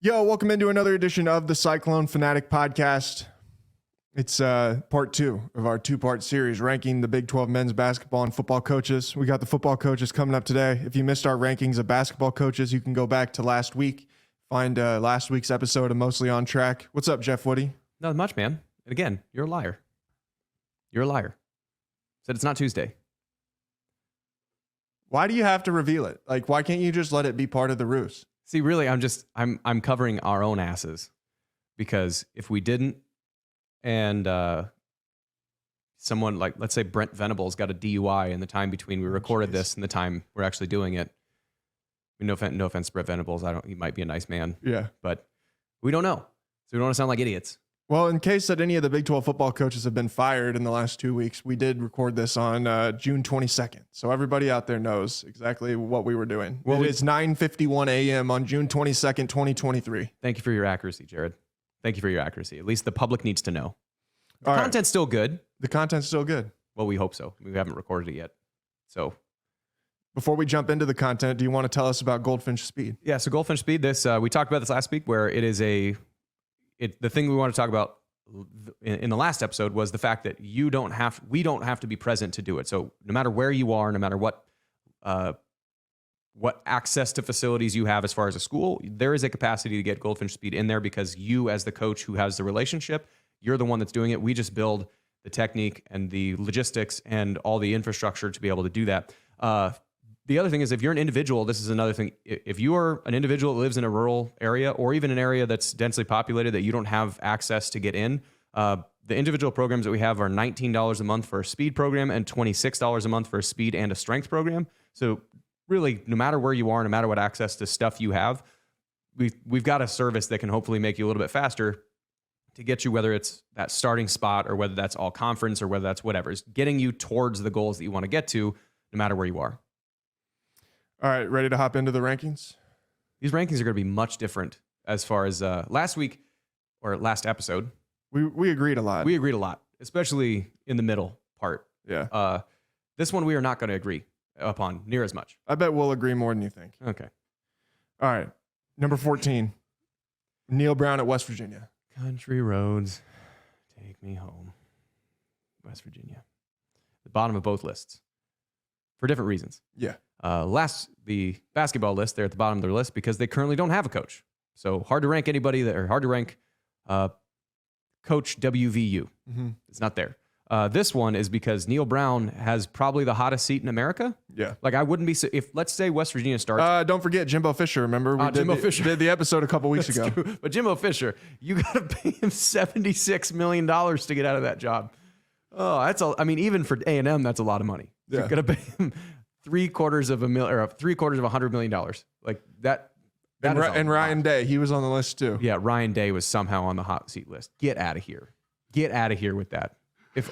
Yo, welcome into another edition of the Cyclone Fanatic Podcast. It's part two of our two-part series ranking the Big 12 men's basketball and football coaches. We got the football coaches coming up today. If you missed our rankings of basketball coaches, you can go back to last week, find last week's episode of Mostly on Track. What's up, Jeff Woody? Not much, man. And again, you're a liar. You're a liar. Said it's not Tuesday. Why do you have to reveal it? Like, why can't you just let it be part of the ruse? See, really, I'm covering our own asses, because if we didn't, and someone like, let's say Brent Venables got a DUI in the time between we recorded this and the time we're actually doing it. I mean, no offense to Brent Venables. He might be a nice man. Yeah. But we don't know. So we don't want to sound like idiots. Well, in case that any of the Big 12 football coaches have been fired in the last 2 weeks, we did record this on June 22nd. So everybody out there knows exactly what we were doing. Well, it's 9:51 a.m. on June 22nd, 2023. Thank you for your accuracy, Jared. Thank you for your accuracy. At least the public needs to know. The content's still good. The content's still good. Well, we hope so. We haven't recorded it yet. So before we jump into the content, do you want to tell us about Goldfinch Speed? Yeah, so Goldfinch Speed, we talked about this last week, where it is the thing we want to talk about in the last episode was the fact that we don't have to be present to do it. So no matter where you are, no matter what access to facilities you have as far as a school, there is a capacity to get Goldfinch Speed in there, because you, as the coach who has the relationship, you're the one that's doing it. We just build the technique and the logistics and all the infrastructure to be able to do that. The other thing is, if you're an individual, this is another thing. If you are an individual that lives in a rural area or even an area that's densely populated that you don't have access to get in, the individual programs that we have are $19 a month for a speed program and $26 a month for a speed and a strength program. So really, no matter where you are, no matter what access to stuff you have, we've got a service that can hopefully make you a little bit faster to get you, whether it's that starting spot or whether that's all conference or whether that's whatever. It's getting you towards the goals that you want to get to, no matter where you are. All right, ready to hop into the rankings? These rankings are going to be much different as far as last week or last episode. We agreed a lot. We agreed a lot, especially in the middle part. Yeah. This one we are not going to agree upon near as much. I bet we'll agree more than you think. Okay. All right. Number 14, Neil Brown at West Virginia. Country roads, take me home. West Virginia. The bottom of both lists for different reasons. Yeah. The basketball list, they're at the bottom of their list because they currently don't have a coach. So hard to rank Coach WVU. Mm-hmm. It's not there. This one is because Neil Brown has probably the hottest seat in America. Yeah. Like, I wouldn't be, if let's say West Virginia starts. Don't forget Jimbo Fisher. Remember, we did the episode a couple weeks ago. True. But Jimbo Fisher, you got to pay him $76 million to get out of that job. Oh, that's all. I mean, even for A&M, that's a lot of money. Yeah. You're going to pay him $750 million. Like that. And Ryan Day, he was on the list too. Yeah, Ryan Day was somehow on the hot seat list. Get out of here. Get out of here with that.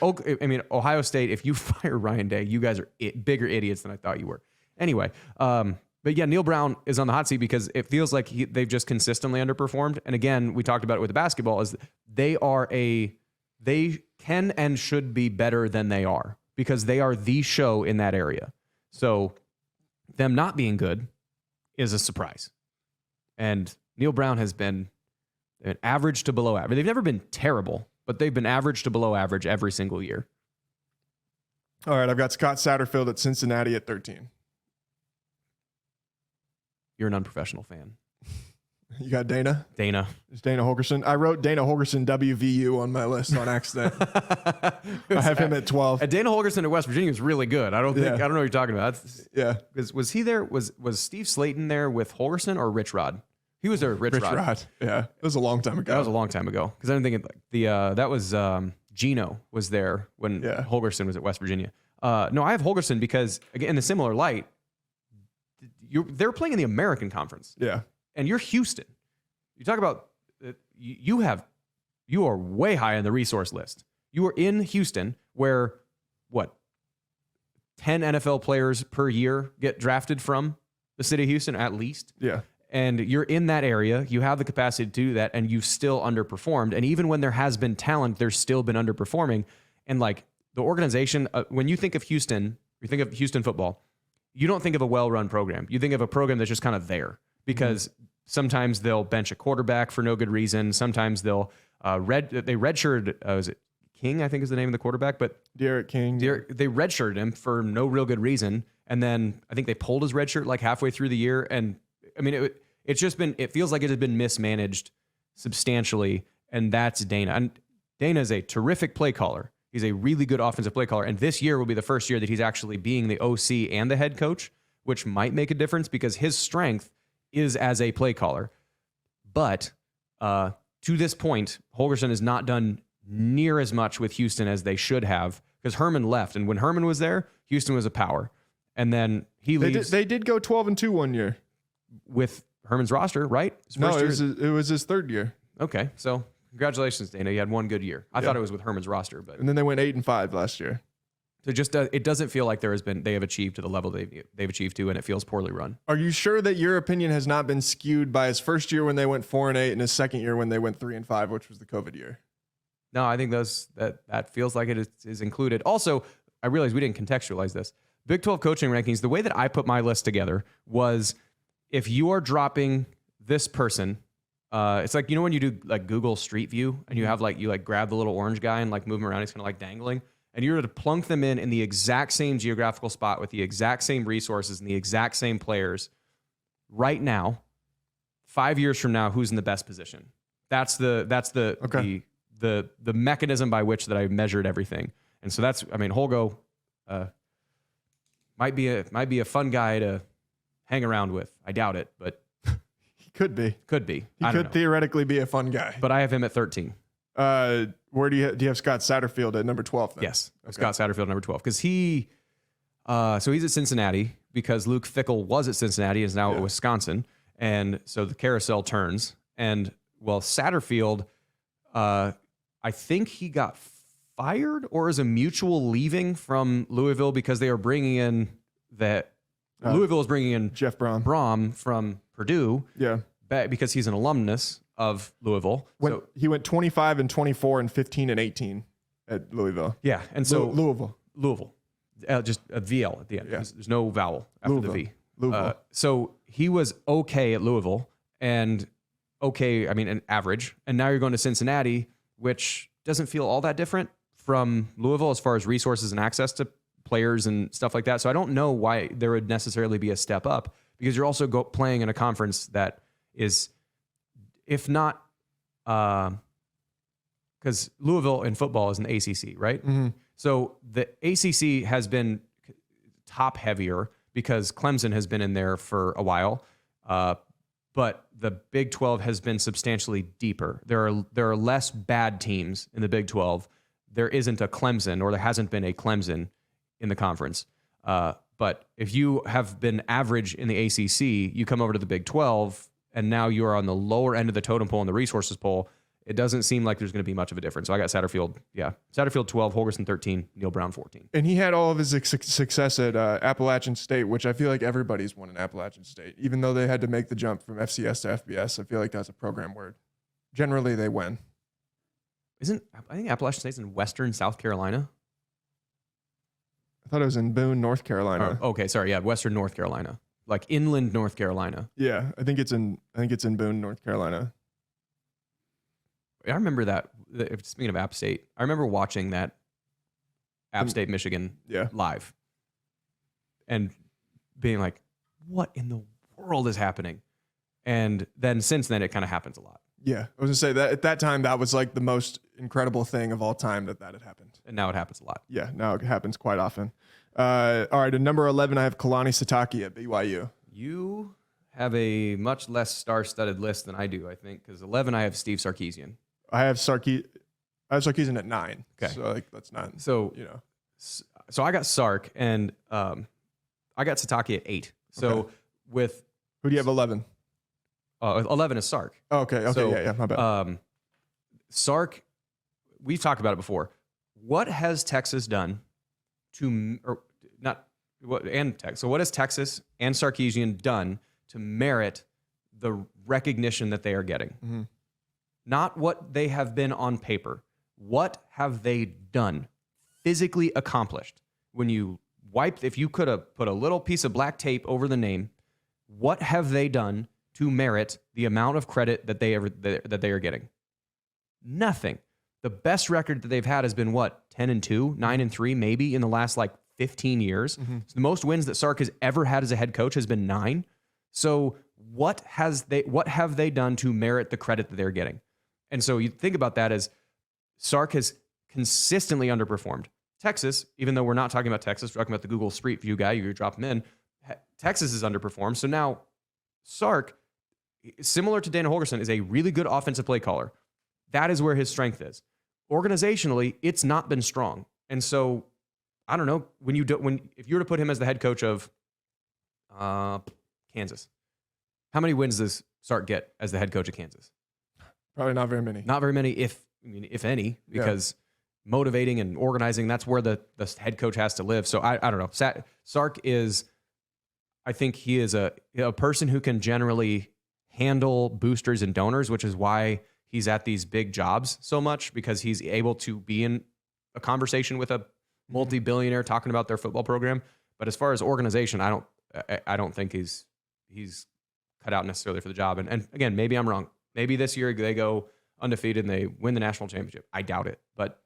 Ohio State, if you fire Ryan Day, you guys are bigger idiots than I thought you were. Anyway, but yeah, Neil Brown is on the hot seat because it feels like they've just consistently underperformed. And again, we talked about it with the basketball, is they can and should be better than they are because they are the show in that area. So them not being good is a surprise. And Neil Brown has been an average to below average. They've never been terrible, but they've been average to below average every single year. All right, I've got Scott Satterfield at Cincinnati at 13. You're an unprofessional fan. You got Dana? Dana. It's Dana Holgerson. I wrote Dana Holgerson WVU on my list on accident. I have him at 12. Dana Holgerson at West Virginia was really good. I don't know what you're talking about. Yeah. Was he there? Was Steve Slayton there with Holgerson or Rich Rod? He was there with Rich Rod. Yeah. It was a long time ago. That was a long time ago. Because I didn't think that was Gino was there when Holgerson was at West Virginia. No, I have Holgerson because, again, in a similar light, they're playing in the American Conference. Yeah. And you're Houston. You talk about you are way high on the resource list. You are in Houston, where 10 NFL players per year get drafted from the city of Houston at least. Yeah. And you're in that area. You have the capacity to do that, and you've still underperformed. And even when there has been talent, there's still been underperforming. And like the organization, when you think of Houston, you think of Houston football, you don't think of a well-run program. You think of a program that's just kind of there because sometimes they'll bench a quarterback for no good reason. Sometimes they'll they redshirted, was it King, I think is the name of the quarterback, but Derek King. They redshirted him for no real good reason. And then I think they pulled his red shirt like halfway through the year. And I mean, it feels like it has been mismanaged substantially. And that's Dana. And Dana is a terrific play caller. He's a really good offensive play caller. And this year will be the first year that he's actually being the OC and the head coach, which might make a difference because his strength is as a play caller. But to this point, Holgorsen has not done near as much with Houston as they should have because Herman left. And when Herman was there, Houston was a power. And then he leaves. They did go 12-2 one year with Herman's roster, right? It was his third year. Okay, so congratulations, Dana. You had one good year. I thought it was with Herman's roster, but and then they went 8-5 last year. So just it doesn't feel like they have achieved to the level they've achieved to, and it feels poorly run. Are you sure that your opinion has not been skewed by his first year when they went 4-8 and his second year when they went 3-5, which was the COVID year? No, I think that feels like it is included. Also, I realize we didn't contextualize this. Big 12 coaching rankings, the way that I put my list together was if you are dropping this person, it's like, when you do like Google Street View and you have you grab the little orange guy and move him around, he's kind of like dangling, and you're to plunk them in the exact same geographical spot with the exact same resources and the exact same players right now, 5 years from now, who's in the best position? That's the mechanism by which that I measured everything. And so Holgo might be a fun guy to hang around with. I doubt it, but he could be. He could theoretically be a fun guy. But I have him at 13. Where do you have Scott Satterfield at number 12 then? Yes. Okay. Scott Satterfield number 12 because he's at Cincinnati because Luke Fickell was at Cincinnati and is now at Wisconsin, and so the carousel turns. And Satterfield, I think he got fired or is a mutual leaving from Louisville because they are bringing in Louisville is bringing in Jeff Brom from Purdue. Yeah. Because he's an alumnus of Louisville. He went 25-24 and 15-18 at Louisville. Yeah. And so Louisville. Just a VL at the end. Yeah. There's no vowel after the V. Louisville. So he was okay at Louisville and an average. And now you're going to Cincinnati, which doesn't feel all that different from Louisville as far as resources and access to players and stuff like that. So I don't know why there would necessarily be a step up because you're also playing in a conference that is, if not, because Louisville in football is an ACC, right? Mm-hmm. So the ACC has been top heavier because Clemson has been in there for a while. But the Big 12 has been substantially deeper. There are less bad teams in the Big 12. There isn't a Clemson, or there hasn't been a Clemson in the conference. But if you have been average in the ACC, you come over to the Big 12, and now you are on the lower end of the totem pole and the resources pole. It doesn't seem like there's going to be much of a difference. So I got Satterfield 12, Holgorsen 13, Neil Brown 14. And he had all of his success at Appalachian State, which I feel like everybody's won in Appalachian State. Even though they had to make the jump from FCS to FBS, I feel like that's a program where generally they win. I think Appalachian State's in Western South Carolina? I thought it was in Boone, North Carolina. Oh, okay, sorry, yeah, Western North Carolina. Like inland North Carolina. Yeah, I think it's in Boone, North Carolina. I remember that. Speaking of App State, I remember watching that App State, Michigan live and being like, what in the world is happening? And then since then, it kind of happens a lot. Yeah, I was going to say that at that time, that was like the most incredible thing of all time that had happened. And now it happens a lot. Yeah, now it happens quite often. All right, at number 11, I have Kalani Sitake at BYU. You have a much less star-studded list than I do, I think, because 11, I have Steve Sarkisian. I have Sarkisian at 9. Okay. So that's 9. So, so I got Sark and I got Sitake at 8. So who do you have 11? 11 is Sark. Oh, okay. So, yeah, my bad. Sark, we've talked about it before. What has Texas done so what has Texas and Sarkisian done to merit the recognition that they are getting? Mm-hmm. Not what they have been on paper. What have they done, physically accomplished? If you could have put a little piece of black tape over the name, what have they done to merit the amount of credit that they are getting? Nothing. The best record that they've had has been what? 10-2, 9-3, maybe in the last like 15 years. So the most wins that Sark has ever had as a head coach has been 9. So what have they done to merit the credit that they're getting? And so you think about that as Sark has consistently underperformed. Texas, even though we're not talking about Texas, we're talking about the Google Street View guy, you drop him in. Texas has underperformed. So now Sark, similar to Dana Holgorsen, is a really good offensive play caller. That is where his strength is. Organizationally, it's not been strong. And so I don't know, if you were to put him as the head coach of Kansas, how many wins does Sark get as the head coach of Kansas? Probably not very many. Not very many, if any, because motivating and organizing, that's where the head coach has to live. So I don't know. Sark is, I think he is a person who can generally handle boosters and donors, which is why he's at these big jobs so much, because he's able to be in a conversation with a multi-billionaire talking about their football program. But as far as organization, I don't think he's cut out necessarily for the job. And again, maybe I'm wrong. Maybe this year they go undefeated and they win the national championship. I doubt it. But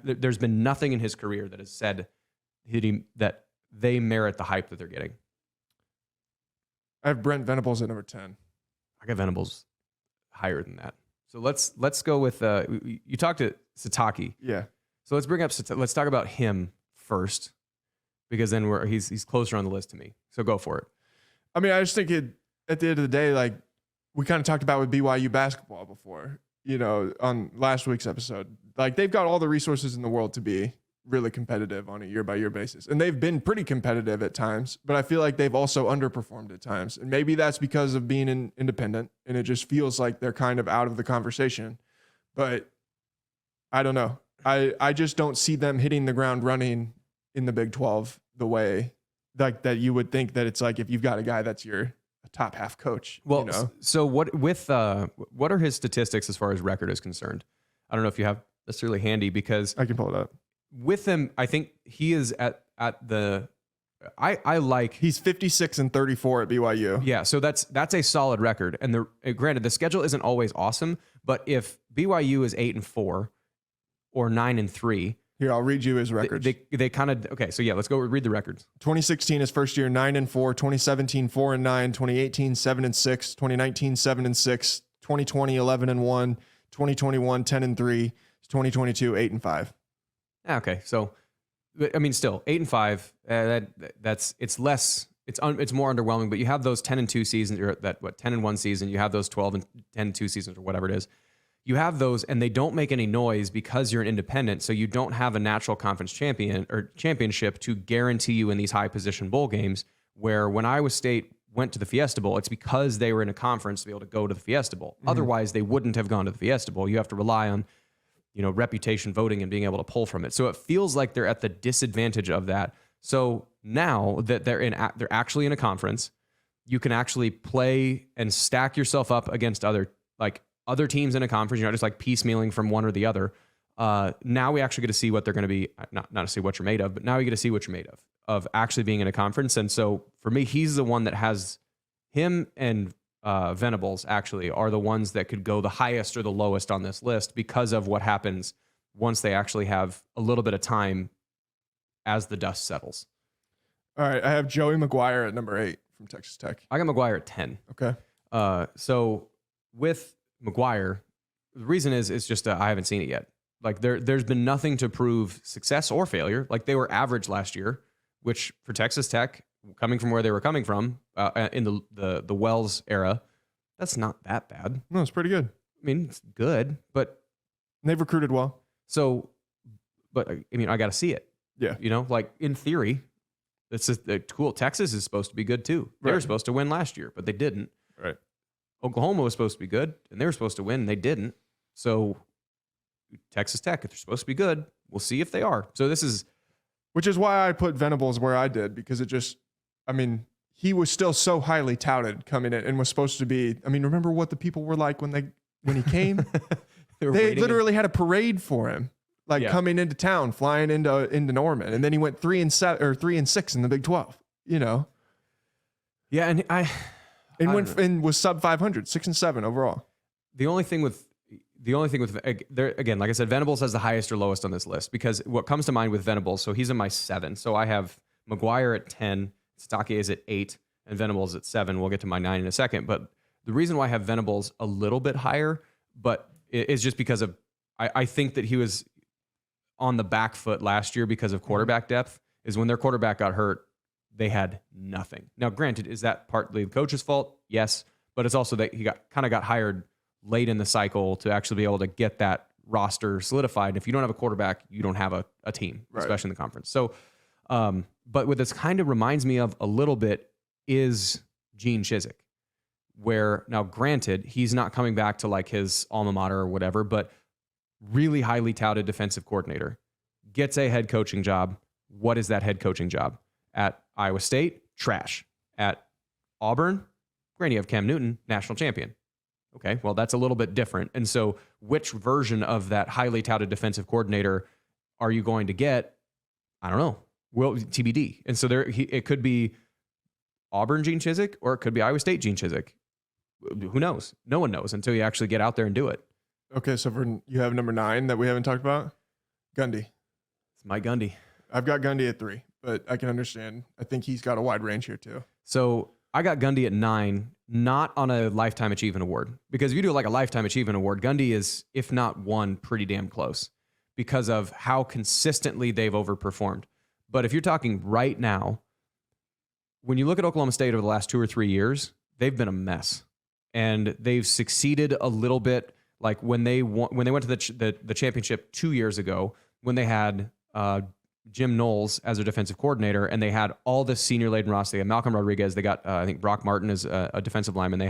there's been nothing in his career that has said that they merit the hype that they're getting. I have Brent Venables at number 10. I got Venables higher than that. So let's go with you talked to Sataki. Yeah. So let's talk about him first, because then he's closer on the list to me. So go for it. I mean, I just think at the end of the day, like we kind of talked about with BYU basketball before, on last week's episode, like they've got all the resources in the world to be really competitive on a year-by-year basis. And they've been pretty competitive at times, but I feel like they've also underperformed at times. And maybe that's because of being an independent, and it just feels like they're kind of out of the conversation. But I don't know. I just don't see them hitting the ground running in the Big 12 the way like that you would think that it's like if you've got a guy that's your top half coach. Well, so what are his statistics as far as record is concerned? I don't know if you have necessarily handy, because I can pull it up. With him, I think he is at the. I like he's 56-34 at BYU. Yeah, so that's a solid record. And granted, the schedule isn't always awesome, but if BYU is 8-4 or 9-3, here I'll read you his records. They kind of okay. So yeah, let's go read the records. 2016 his first year 9-4, 2017 4-9, 2018 7-6, 2019 7-6, 2020 11-1, 2021 10-3, 2022 8-5. Okay, so I mean, still 8-5. It's less. It's more underwhelming. But you have those 10-2 seasons, or that 10-1 season. You have those 12-10-2 seasons, or whatever it is. You have those, and they don't make any noise because you're an independent. So you don't have a natural conference champion or championship to guarantee you in these high position bowl games. Where when Iowa State went to the Fiesta Bowl, it's because they were in a conference to be able to go to the Fiesta Bowl. Mm-hmm. Otherwise, they wouldn't have gone to the Fiesta Bowl. You have to rely on reputation voting and being able to pull from it. So it feels like they're at the disadvantage of that. So now that they're actually in a conference, you can actually play and stack yourself up against other teams in a conference. You're not just like piecemealing from one or the other. Now we actually get to see what they're going to be, not to see what you're made of, but now you get to see what you're made of actually being in a conference. And so for me, he's the one that has him and Venables actually are the ones that could go the highest or the lowest on this list because of what happens once they actually have a little bit of time as the dust settles. All right. I have Joey McGuire at number 8 from Texas Tech. I got McGuire at 10. Okay. So with McGuire, the reason is just I haven't seen it yet. Like there's been nothing to prove success or failure. Like they were average last year, which for Texas Tech, coming from where they were coming from in the Wells era, that's not that bad. No, it's pretty good. I mean, it's good, but they've recruited well. So, but I mean, I got to see it. Yeah. Like in theory, it's cool. Texas is supposed to be good too. They were supposed to win last year, but they didn't. Right. Oklahoma was supposed to be good, and they were supposed to win, and they didn't. So Texas Tech, if they're supposed to be good, we'll see if they are. So which is why I put Venables where I did, because he was still so highly touted coming in and was supposed to be. I mean, remember what the people were like when he came? they literally had a parade for him, coming into town, flying into Norman, and then he went 3-7 or 3-6 in the Big 12. Yeah, and and was sub 500, 6-7 overall. The only thing with there again, like I said, Venables has the highest or lowest on this list because what comes to mind with Venables, so he's in my 7. So I have McGuire at 10, Stake is at 8, and Venables at 7. We'll get to my 9 in a second. But the reason why I have Venables a little bit higher, but is just because of I think that he was on the back foot last year because of quarterback depth. Is when their quarterback got hurt, they had nothing. Now, granted, is that partly the coach's fault? Yes, but it's also that he got hired late in the cycle to actually be able to get that roster solidified. And if you don't have a quarterback, you don't have a team, right, especially in the conference. So, but what this kind of reminds me of a little bit is Gene Chizik, where now granted, he's not coming back to like his alma mater or whatever, but really highly touted defensive coordinator, gets a head coaching job. What is that head coaching job? At Iowa State, trash. At Auburn, granted, you have Cam Newton, national champion. Okay, well, that's a little bit different. And so which version of that highly touted defensive coordinator are you going to get? I don't know. Well, TBD. And so it could be Auburn Gene Chizik or it could be Iowa State Gene Chizik. Who knows? No one knows until you actually get out there and do it. Okay, so you have number 9 that we haven't talked about? Gundy. It's my Gundy. I've got Gundy at 3, but I can understand. I think he's got a wide range here too. So I got Gundy at 9, not on a Lifetime Achievement Award. Because if you do like a Lifetime Achievement Award, Gundy is, if not one, pretty damn close because of how consistently they've overperformed. But if you're talking right now, when you look at Oklahoma State over the last 2 or 3 years, they've been a mess. And they've succeeded a little bit. Like when they went to the championship 2 years ago, when they had Jim Knowles as a defensive coordinator, and they had all this senior laden roster. They had Malcolm Rodriguez. They got I think Brock Martin is a defensive lineman. They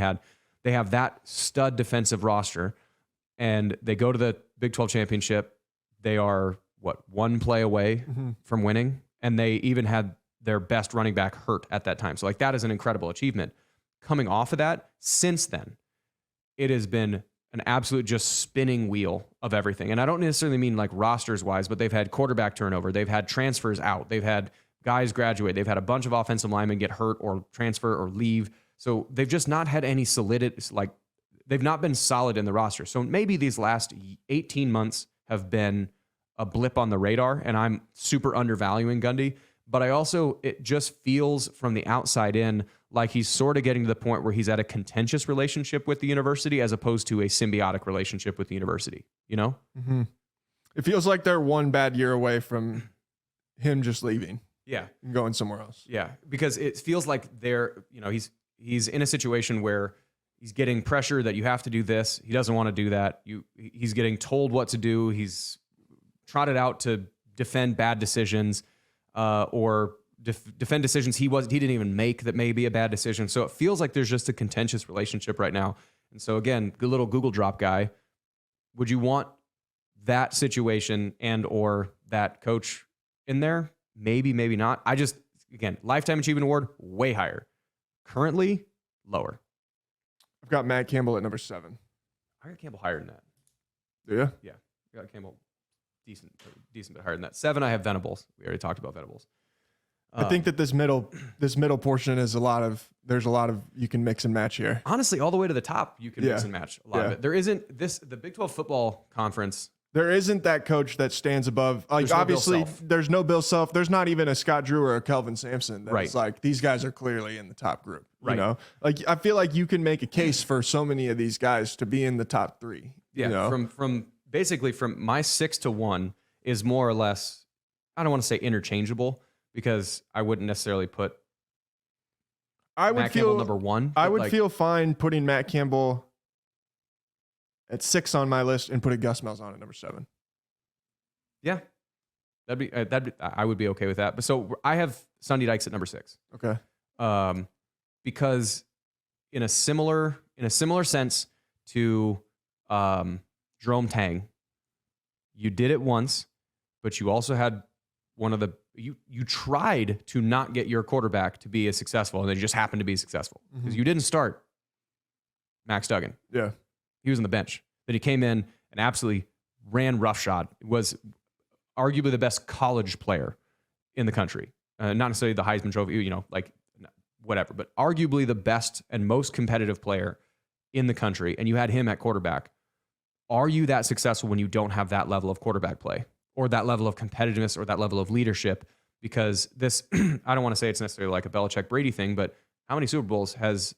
have that stud defensive roster, and they go to the Big 12 championship. They are one play away from winning, and they even had their best running back hurt at that time. So like that is an incredible achievement. Coming off of that, since then, it has been an absolute just spinning wheel of everything. And I don't necessarily mean like rosters wise, but they've had quarterback turnover. They've had transfers out. They've had guys graduate. They've had a bunch of offensive linemen get hurt or transfer or leave. So they've just not had any solidity. Like they've not been solid in the roster. So maybe these last 18 months have been a blip on the radar and I'm super undervaluing Gundy. But it just feels from the outside in like he's sort of getting to the point where he's at a contentious relationship with the university as opposed to a symbiotic relationship with the university, you know? Mm-hmm. It feels like they're one bad year away from him just leaving. Yeah. And going somewhere else. Yeah. Because it feels like he's in a situation where he's getting pressure that you have to do this. He doesn't want to do that. He's getting told what to do. He's trotted out to defend bad decisions. Or defend decisions he didn't even make that may be a bad decision. So it feels like there's just a contentious relationship right now. And so again, good little Google drop guy. Would you want that situation and or that coach in there? Maybe, maybe not. Again, Lifetime Achievement Award, way higher. Currently, lower. I've got Matt Campbell at number 7. I got Campbell higher than that. Do you? Yeah. I got Campbell decent bit higher than that. 7, I have Venables. We already talked about Venables. I think that this middle portion is there's a lot of you can mix and match here. Honestly, all the way to the top, you can mix and match a lot of it. There isn't the Big 12 football conference. There isn't that coach that stands above. Like obviously, there's no Bill Self. There's not even a Scott Drew or a Kelvin Sampson. That's like these guys are clearly in the top group. You know, like I feel like you can make a case for so many of these guys to be in the top 3. Yeah, you know? from basically from my 6 to 1 is more or less. I don't want to say interchangeable because I wouldn't necessarily put. Matt Campbell number 1. I would feel fine putting Matt Campbell at 6 on my list and putting Gus Malzahn at number 7. Yeah, I would be okay with that. But so I have Sonny Dykes at number 6. Okay. Because in a similar sense to Jerome Tang, you did it once, but you also had one of the you tried to not get your quarterback to be as successful, and they just happened to be successful because you didn't start Max Duggan. Yeah. He was on the bench. Then he came in and absolutely ran roughshod. Was arguably the best college player in the country. Not necessarily the Heisman Trophy, whatever, but arguably the best and most competitive player in the country, and you had him at quarterback. Are you that successful when you don't have that level of quarterback play or that level of competitiveness or that level of leadership? Because this, I don't want to say it's necessarily like a Belichick Brady thing, but how many Super Bowls has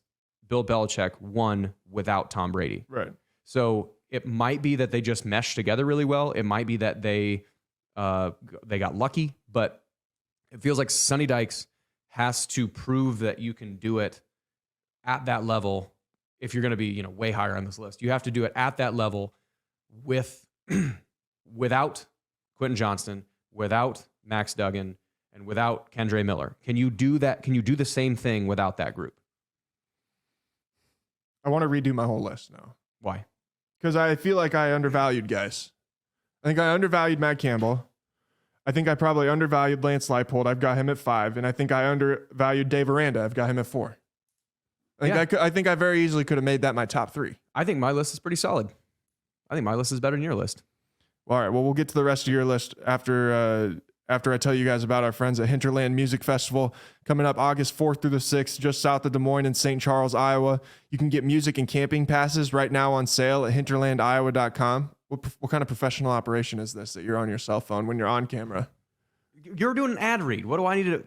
Bill Belichick won without Tom Brady? Right. So it might be that they just meshed together really well. It might be that they got lucky, but it feels like Sonny Dykes has to prove that you can do it at that level. If you're going to be, way higher on this list, you have to do it at that level without Quentin Johnston, without Max Duggan, and without Kendre Miller. Can you do that? Can you do the same thing without that group? I want to redo my whole list now. Why? Because I feel like I undervalued guys. I think I undervalued Matt Campbell. I think I probably undervalued Lance Leipold. I've got him at 5. And I think I undervalued Dave Aranda. I've got him at 4. I think I very easily could have made that my top 3. I think my list is pretty solid. I think my list is better than your list. All right. Well, we'll get to the rest of your list after I tell you guys about our friends at Hinterland Music Festival coming up August 4th through the 6th, just south of Des Moines in St. Charles, Iowa. You can get music and camping passes right now on sale at hinterlandiowa.com. What kind of professional operation is this that you're on your cell phone when you're on camera? You're doing an ad read. What do I need to do?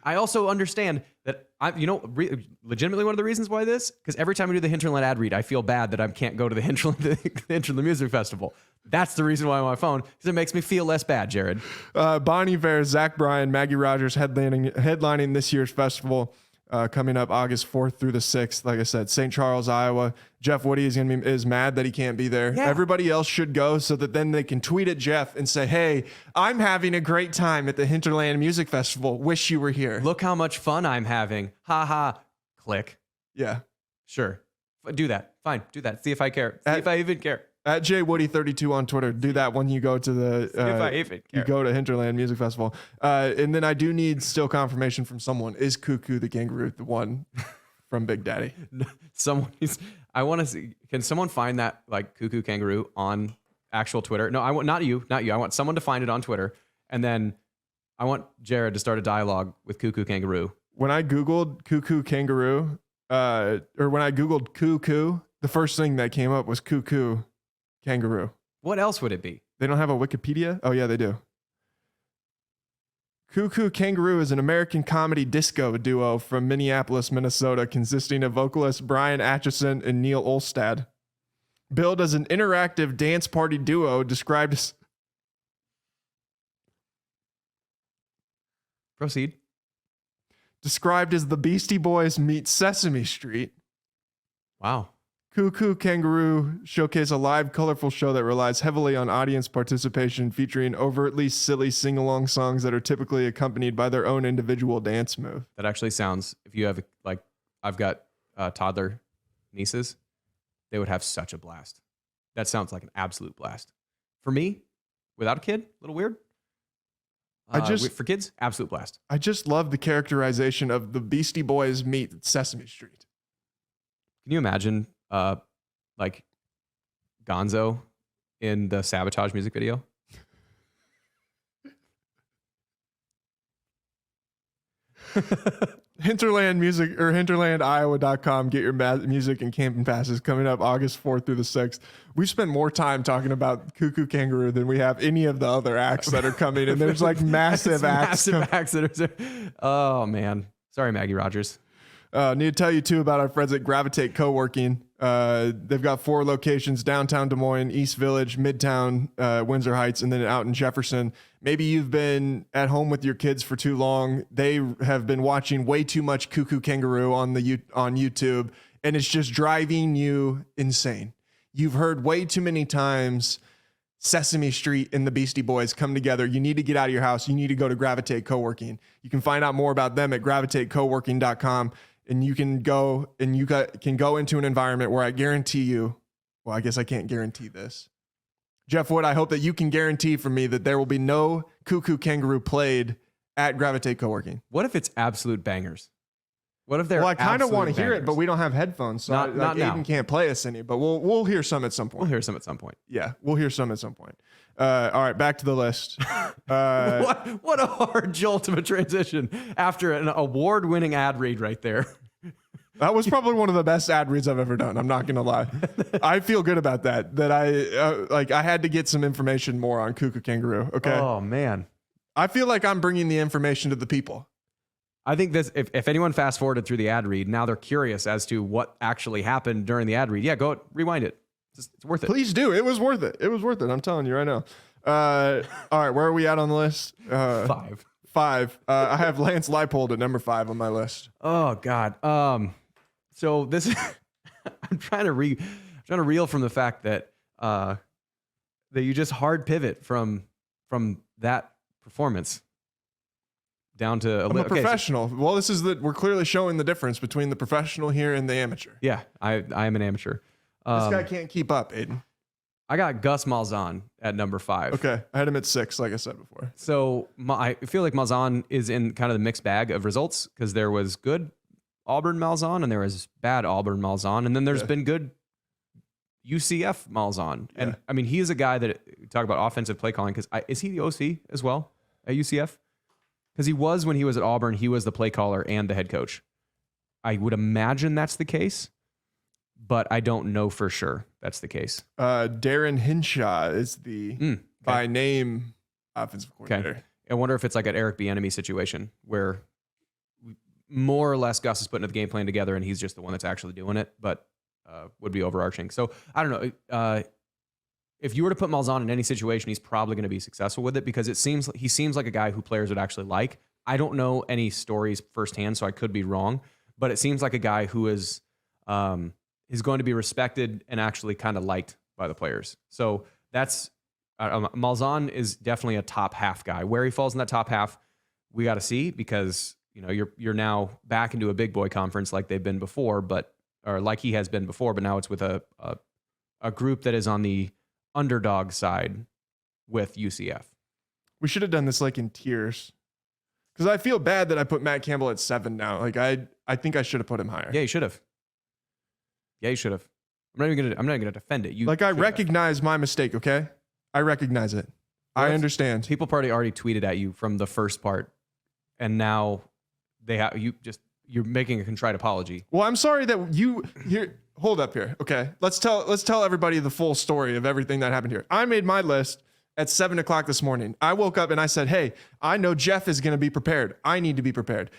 I also understand that legitimately one of the reasons why because every time we do the Hinterland ad read, I feel bad that I can't go to the Hinterland Music Festival. That's the reason why I'm on my phone, because it makes me feel less bad, Jared. Bon Iver, Zach Bryan, Maggie Rogers headlining this year's festival. Coming up August 4th through the 6th. Like I said, St. Charles, Iowa. Jeff Woody is mad that he can't be there. Yeah. Everybody else should go so that then they can tweet at Jeff and say, hey, I'm having a great time at the Hinterland Music Festival. Wish you were here. Look how much fun I'm having. Ha ha. Click. Yeah. Sure. Do that. Fine. Do that. See if I care. See if I even care. At JWoody32 on Twitter. Do that when you go to you go to Hinterland Music Festival. And then I do need still confirmation from someone. Is Cuckoo the Kangaroo the one from Big Daddy? I want to see. Can someone find that like Cuckoo Kangaroo on actual Twitter? No, I want not you. I want someone to find it on Twitter, and then I want Jared to start a dialogue with Cuckoo Kangaroo. When I Googled Cuckoo Kangaroo, or when I Googled Cuckoo, the first thing that came up was Cuckoo Kangaroo. What else would it be? They don't have a Wikipedia? Oh, yeah, they do. Cuckoo Kangaroo is an American comedy disco duo from Minneapolis, Minnesota, consisting of vocalists Brian Atchison and Neil Olstad. Billed as an interactive dance party duo described as... Proceed. Described as the Beastie Boys meet Sesame Street. Wow. Cuckoo Kangaroo showcase a live, colorful show that relies heavily on audience participation, featuring overtly silly sing-along songs that are typically accompanied by their own individual dance move. That actually sounds, if you have, I've got toddler nieces, they would have such a blast. That sounds like an absolute blast. For me, without a kid, a little weird. For kids, absolute blast. I just love the characterization of the Beastie Boys meet Sesame Street. Can you imagine Gonzo in the Sabotage music video? Hinterland Music or hinterlandiowa.com. Get your music and camping passes coming up August 4th through the 6th. We've spent more time talking about Cuckoo Kangaroo than we have any of the other acts that are coming. And there's massive acts. Oh, man. Sorry, Maggie Rogers. Need to tell you, too, about our friends at Gravitate Co-working. They've got 4 locations: downtown Des Moines, East Village, Midtown, Windsor Heights, and then out in Jefferson. Maybe you've been at home with your kids for too long. They have been watching way too much Cuckoo Kangaroo on YouTube, and it's just driving you insane. You've heard way too many times Sesame Street and the Beastie Boys come together. You need to get out of your house. You need to go to Gravitate Co-working. You can find out more about them at gravitatecoworking.com. And you can go into an environment where I guarantee you, well, I guess I can't guarantee this. Jeff Wood, I hope that you can guarantee for me that there will be no Cuckoo Kangaroo played at Gravitate Co-working. What if it's absolute bangers? What if they're Well, I kind of want to hear it, bangers? but we don't have headphones, so Not now. Aiden can't play us any. But we'll hear some at some point. We'll hear some at some point. Yeah, we'll hear some at some point. All right, back to the list. What a hard jolt of a transition after an award-winning ad read right there. That was probably one of the best ad reads I've ever done. I'm not gonna lie. I feel good about that. That I had to get some information more on Kuka Kangaroo. Okay. Oh man, I feel like I'm bringing the information to the people. I think this. If anyone fast forwarded through the ad read, now they're curious as to what actually happened during the ad read. Yeah, go rewind it. It's worth it. Please do. It was worth it. It was worth it. I'm telling you right now. All right, where are we at on the list? 5. 5. I have Lance Leipold at number 5 on my list. Oh God. So this is I'm trying to reel from the fact that that you just hard pivot from that performance down to I'm a professional. Well, we're clearly showing the difference between the professional here and the amateur. Yeah, I am an amateur. This guy can't keep up, Aiden. I got Gus Malzahn at number 5. Okay, I had him at 6, like I said before. So I feel like Malzahn is in kind of the mixed bag of results because there was good Auburn Malzahn and there was bad Auburn Malzahn, and then there's been good UCF Malzahn. And I mean, he is a guy that talk about offensive play calling because is he the OC as well at UCF? Because he was when he was at Auburn, he was the play caller and the head coach. I would imagine that's the case, but I don't know for sure that's the case. Darren Hinshaw is the by name offensive coordinator. Okay. I wonder if it's like an Eric Bieniemy situation where more or less Gus is putting the game plan together and he's just the one that's actually doing it, but would be overarching. So I don't know. If you were to put Malzahn in any situation, he's probably going to be successful with it because he seems like a guy who players would actually like. I don't know any stories firsthand, so I could be wrong, but it seems like a guy who is going to be respected and actually kind of liked by the players. So that's Malzahn is definitely a top half guy. Where he falls in that top half, we got to see because you're now back into a big boy conference like they've been before, or like he has been before, but now it's with a group that is on the underdog side with UCF. We should have done this like in tiers because I feel bad that I put Matt Campbell at 7 now. Like I think I should have put him higher. Yeah, you should have. I'm not even gonna defend it. I recognize my mistake. Okay, I recognize it. Well, I understand. People probably already tweeted at you from the first part, and now you're making a contrite apology. Well, I'm sorry that you here. Hold up here. Okay, let's tell everybody the full story of everything that happened here. I made my list at 7:00 this morning. I woke up and I said, "Hey, I know Jeff is going to be prepared. I need to be prepared."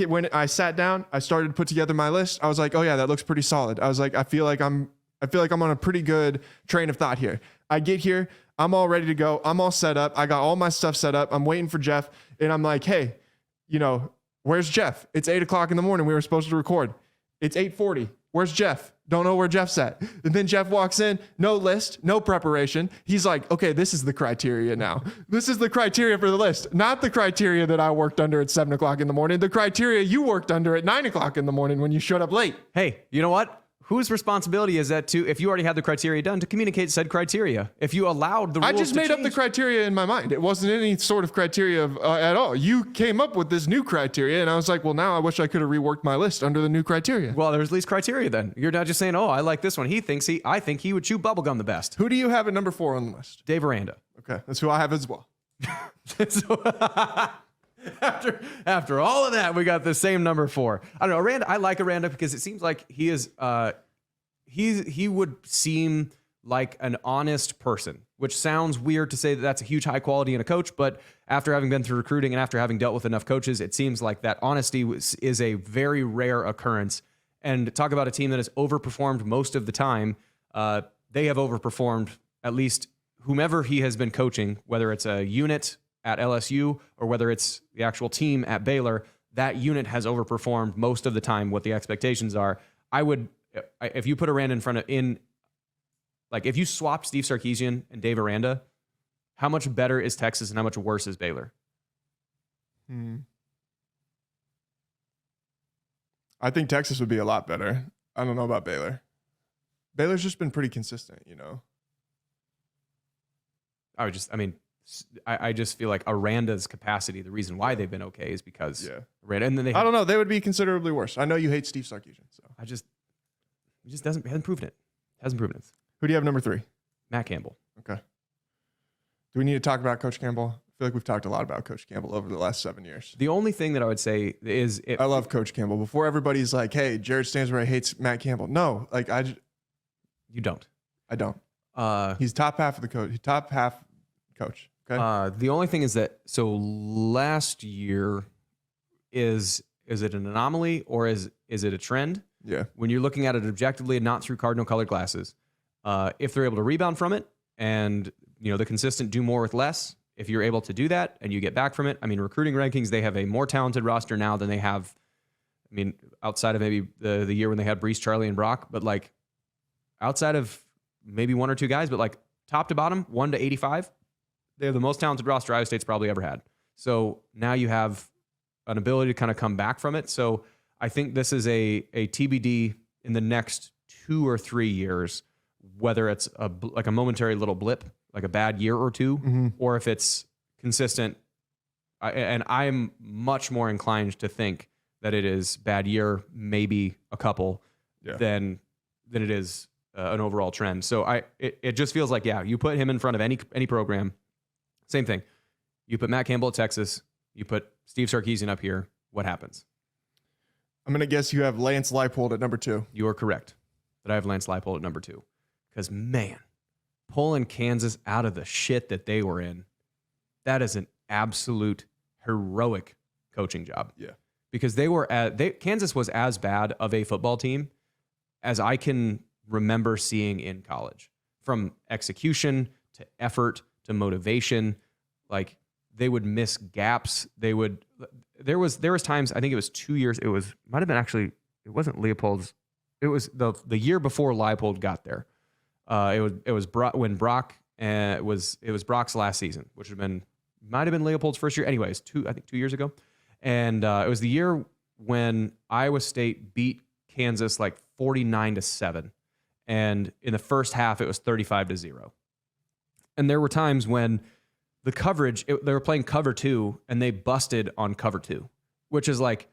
When I sat down, I started to put together my list. I was like, "Oh yeah, that looks pretty solid." I was like, I feel like I'm on a pretty good train of thought here. I get here, I'm all ready to go. I'm all set up. I got all my stuff set up. I'm waiting for Jeff, and I'm like, "Hey, where's Jeff? It's 8:00 in the morning. We were supposed to record. It's 8:40. Where's Jeff? Don't know where Jeff's at." And then Jeff walks in, no list, no preparation. He's like, "Okay, this is the criteria now. This is the criteria for the list, not the criteria that I worked under at 7:00 in the morning. The criteria you worked under at 9:00 in the morning when you showed up late." Hey, you know what? Whose responsibility is that if you already had the criteria done, to communicate said criteria? If you allowed the rules I just made up the criteria in my mind. It wasn't any sort of criteria at all. You came up with this new criteria, and I was like, well, now I wish I could have reworked my list under the new criteria. Well, there's least criteria then. You're not just saying, "Oh, I like this one. I think he would chew bubblegum the best." Who do you have at number 4 on the list? Dave Aranda. Okay, that's who I have as well. So, after all of that, we got the same number 4. I don't know, Aranda. I like Aranda because it seems like he is. He would seem like an honest person, which sounds weird to say that that's a huge high quality in a coach. But after having been through recruiting and after having dealt with enough coaches, it seems like that honesty is a very rare occurrence. And talk about a team that has overperformed most of the time. They have overperformed at least whomever he has been coaching, whether it's a unit at LSU or whether it's the actual team at Baylor. That unit has overperformed most of the time what the expectations are. If you put Aranda if you swapped Steve Sarkisian and Dave Aranda, how much better is Texas and how much worse is Baylor? I think Texas would be a lot better. I don't know about Baylor. Baylor's just been pretty consistent, I just feel like Aranda's capacity, the reason why they've been okay is because Aranda, and then I don't know. They would be considerably worse. I know you hate Steve Sarkisian, so he just hasn't proven it. Hasn't proven it. Who do you have number 3? Matt Campbell. Okay. Do we need to talk about Coach Campbell? I feel like we've talked a lot about Coach Campbell over the last 7 years. The only thing that I would say is I love Coach Campbell. Before everybody's like, "Hey, Jared Stansbury hates Matt Campbell." No, like you don't. I don't. He's top half of the coach. Top half coach. Okay. The only thing is that last year is it an anomaly or is it a trend? Yeah. When you're looking at it objectively and not through cardinal colored glasses, if they're able to rebound from it and the consistent do more with less, if you're able to do that and you get back from it, I mean, recruiting rankings, they have a more talented roster now than they have. I mean, outside of maybe the year when they had Brees, Charlie, and Brock, but like outside of maybe 1 or 2 guys, but like top to bottom, 1 to 85, they have the most talented roster Iowa State's probably ever had. So now you have an ability to kind of come back from it. So I think this is a TBD in the next 2 or 3 years, whether it's like a momentary little blip, like a bad year or 2, or if it's consistent. And I'm much more inclined to think that it is bad year, maybe a couple, than it is an overall trend. So it just feels like, you put him in front of any program, same thing. You put Matt Campbell at Texas, you put Steve Sarkisian up here. What happens? I'm going to guess you have Lance Leipold at number 2. You are correct that I have Lance Leipold at number 2. Because, man, pulling Kansas out of the shit that they were in, that is an absolute heroic coaching job. Yeah. Because Kansas was as bad of a football team as I can remember seeing in college. From execution to effort to motivation, like they would miss gaps. There was times, I think it was 2 years. It wasn't Leopold's. It was the year before Leipold got there. It was when Brock it was Brock's last season, which might have been Leopold's first year. Anyways, 2 years ago. And it was the year when Iowa State beat Kansas like 49-7. And in the first half, it was 35-0. And there were times when the coverage, they were playing cover 2 and they busted on cover 2, which is like,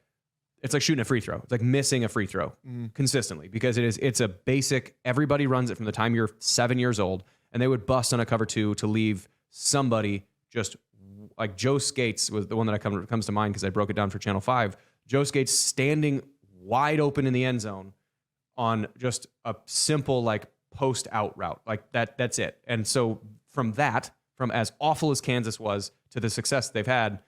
it's like shooting a free throw. It's like missing a free throw consistently because it's a basic, everybody runs it from the time you're 7 years old, and they would bust on a cover 2 to leave somebody just like Joe Skates was the one that comes to mind because I broke it down for Channel 5. Joe Skates standing wide open in the end zone on just a simple like post out route. Like that's it. And so from as awful as Kansas was to the success they've had, I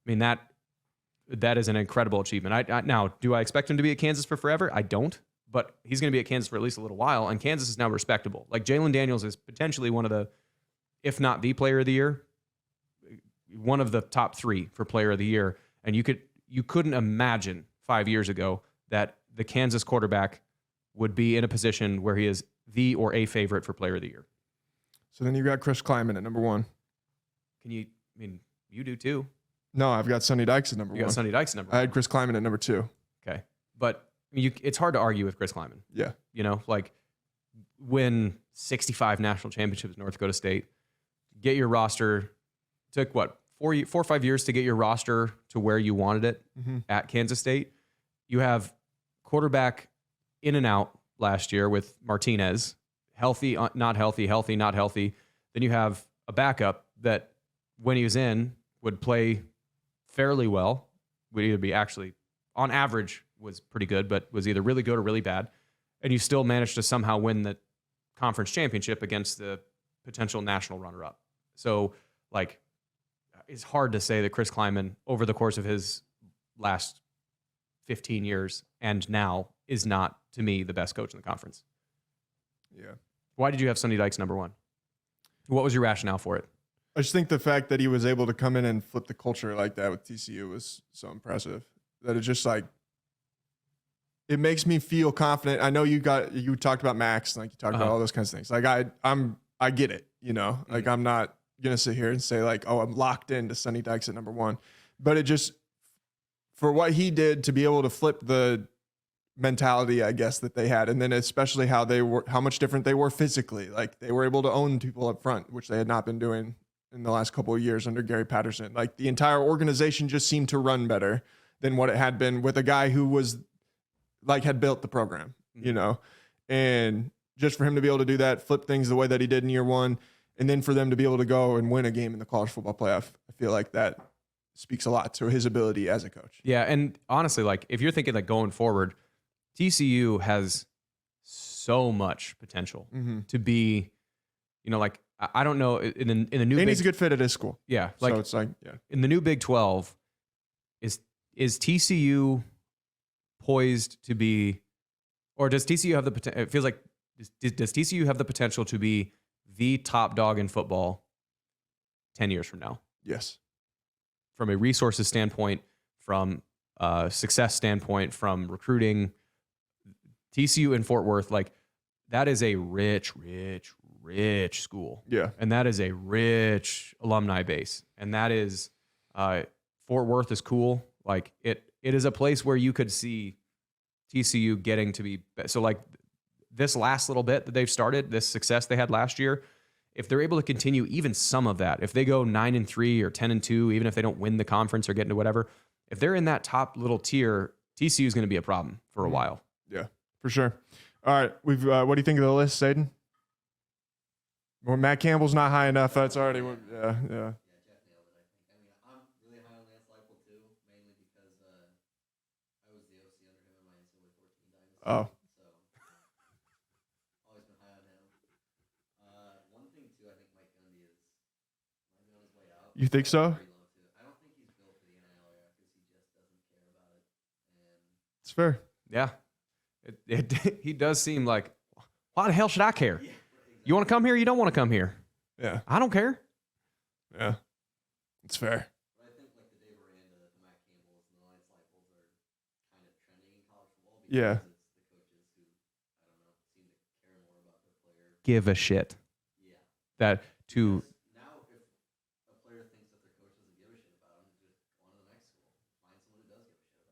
mean, that is an incredible achievement. Now, do I expect him to be at Kansas for forever? I don't, but he's going to be at Kansas for at least a little while, and Kansas is now respectable. Like Jalen Daniels is potentially one of the, if not the player of the year, one of the top 3 for player of the year. And you couldn't imagine 5 years ago that the Kansas quarterback would be in a position where he is the or a favorite for player of the year. So then you got Chris Kleiman at number 1. You do too. No, I've got Sonny Dykes at number 1. You got Sonny Dykes at number 1. I had Chris Kleiman at number 2. Okay. But it's hard to argue with Chris Kleiman. Yeah. Like win 65 national championships at North Dakota State, get your roster, took 4 or 5 years to get your roster to where you wanted it at Kansas State. You have quarterback in and out last year with Martinez, healthy, not healthy, healthy, not healthy. Then you have a backup that when he was in would play fairly well, would either be actually on average was pretty good, but was either really good or really bad. And you still managed to somehow win the conference championship against the potential national runner-up. So like, it's hard to say that Chris Kleiman over the course of his last 15 years and now is not, to me, the best coach in the conference. Yeah. Why did you have Sonny Dykes number 1? What was your rationale for it? I just think the fact that he was able to come in and flip the culture like that with TCU was so impressive. That it's just like, it makes me feel confident. I know you talked about Max, like you talked about all those kinds of things. Like I get it, like I'm not going to sit here and say like, oh, I'm locked into Sonny Dykes at number 1, but it just, for what he did to be able to flip the mentality, I guess, that they had. And then especially how much different they were physically. Like they were able to own people up front, which they had not been doing in the last couple of years under Gary Patterson. Like the entire organization just seemed to run better than what it had been with a guy who was like had built the program, you know, and just for him to be able to do that, flip things the way that he did in year one, and then for them to be able to go and win a game in the college football playoff, I feel like that speaks a lot to his ability as a coach. Yeah. And honestly, like if you're thinking like going forward, TCU has so much potential to be, you know, like I don't know in the new. And he's a good fit at his school. Yeah, like so it's like in the new Big 12, is TCU poised to be, or does TCU have the potential? It feels like does TCU have the potential to be the top dog in football 10 years from now? Yes. From a resources standpoint, from a success standpoint, from recruiting, TCU in Fort Worth, like that is a rich school. Yeah. And that is a rich alumni base. And that is, Fort Worth is cool. Like it is a place where you could see TCU getting to be, so like this last little bit that they've started, this success they had last year, if they're able to continue even some of that, if they go 9-3 or 10-2, even if they don't win the conference or get into whatever, if they're in that top little tier, TCU is going to be a problem for a while. Yeah, for sure. All right, we've. What do you think of the list, Saden? Well, Matt Campbell's not high enough. That's already. Yeah. Yeah, Jeff nailed it, I think. I mean, I'm really high on Lance Leipold too, mainly because I was the OC under him in my NCAA 14 dynasty. Oh. So, always been high on him. One thing too, I think Mike Gundy might be on his way out. You think so? I don't think he's built for the NIL era because he just doesn't care about it. And It's fair. Yeah. He does seem like, why the hell should I care? You want to come here? You don't want to come here. Yeah. I don't care. Yeah. It's fair. But I think like the Dave Aranda, the Matt Campbells, and the Lance Leipold are kind of trending in college football because Yeah. it's the coaches who, I don't know, seem to care more about their player. Give a shit. Yeah. That to Now, if a player thinks that their coach doesn't give a shit about him, just go on to the next school. Find someone who does give a shit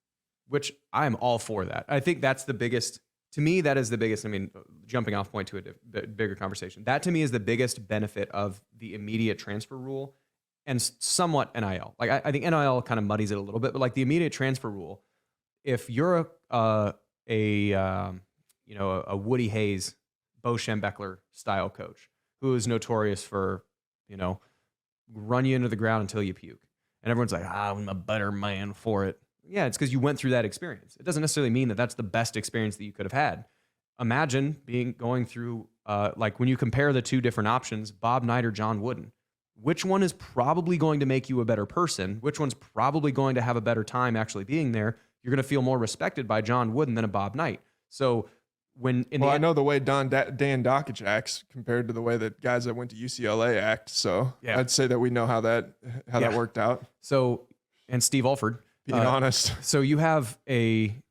about him. which I'm all for that. I think that's the biggest, to me, that is the biggest, I mean, jumping off point to a bigger conversation. That to me is the biggest benefit of the immediate transfer rule and somewhat NIL. Like I think NIL kind of muddies it a little bit, but like the immediate transfer rule, if you're a Woody Hayes, Bo Schembechler style coach who is notorious for, run you into the ground until you puke. And everyone's like, I'm a better man for it. Yeah, it's because you went through that experience. It doesn't necessarily mean that that's the best experience that you could have had. Imagine going through, like when you compare the two different options, Bob Knight or John Wooden, which one is probably going to make you a better person? Which one's probably going to have a better time actually being there? You're going to feel more respected by John Wooden than a Bob Knight. So I know the way Dan Dockich acts compared to the way that guys that went to UCLA act. So yeah. I'd say that we know how that worked out. So, and Steve Alford, being honest. So you have in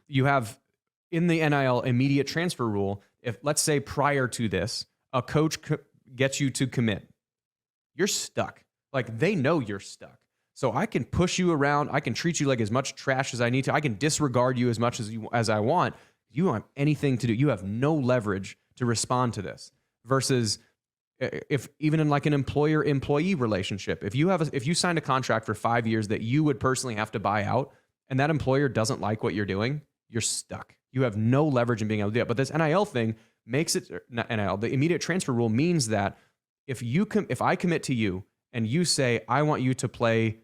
the NIL immediate transfer rule, if let's say prior to this, a coach gets you to commit, you're stuck. Like they know you're stuck. So I can push you around. I can treat you like as much trash as I need to. I can disregard you as much as I want. You don't have anything to do. You have no leverage to respond to this. Versus if even in like an employer-employee relationship, if you signed a contract for 5 years that you would personally have to buy out, and that employer doesn't like what you're doing, you're stuck. You have no leverage in being able to do it. But this NIL thing makes it not NIL. The immediate transfer rule means that if I commit to you and you say I want you to play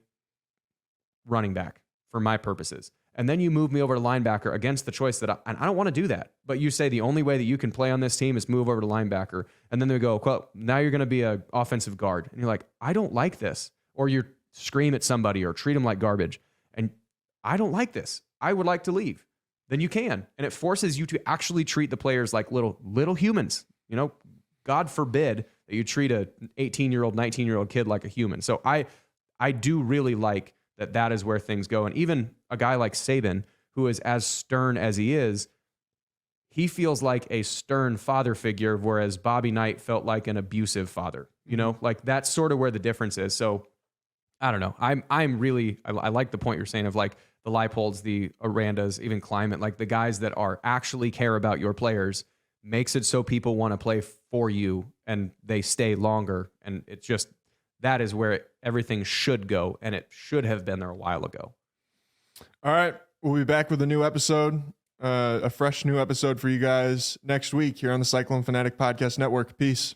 running back for my purposes, and then you move me over to linebacker against the choice that I don't want to do that. But you say the only way that you can play on this team is move over to linebacker. And then they go, well, now you're going to be an offensive guard. And you're like, I don't like this. Or you scream at somebody or treat them like garbage. And I don't like this. I would like to leave. Then you can. And it forces you to actually treat the players like little humans. God forbid that you treat an 18-year-old, 19-year-old kid like a human. So I do really like that is where things go. And even a guy like Saban, who is as stern as he is, he feels like a stern father figure, whereas Bobby Knight felt like an abusive father. Like that's sort of where the difference is. So I don't know. I like the point you're saying of like the Leipolds, the Arandas, even Climate, like the guys that are actually care about your players, makes it so people want to play for you and they stay longer. And it's just, that is where everything should go, and it should have been there a while ago. All right. We'll be back with a new episode, a fresh new episode for you guys next week here on the Cyclone Fanatic Podcast Network. Peace.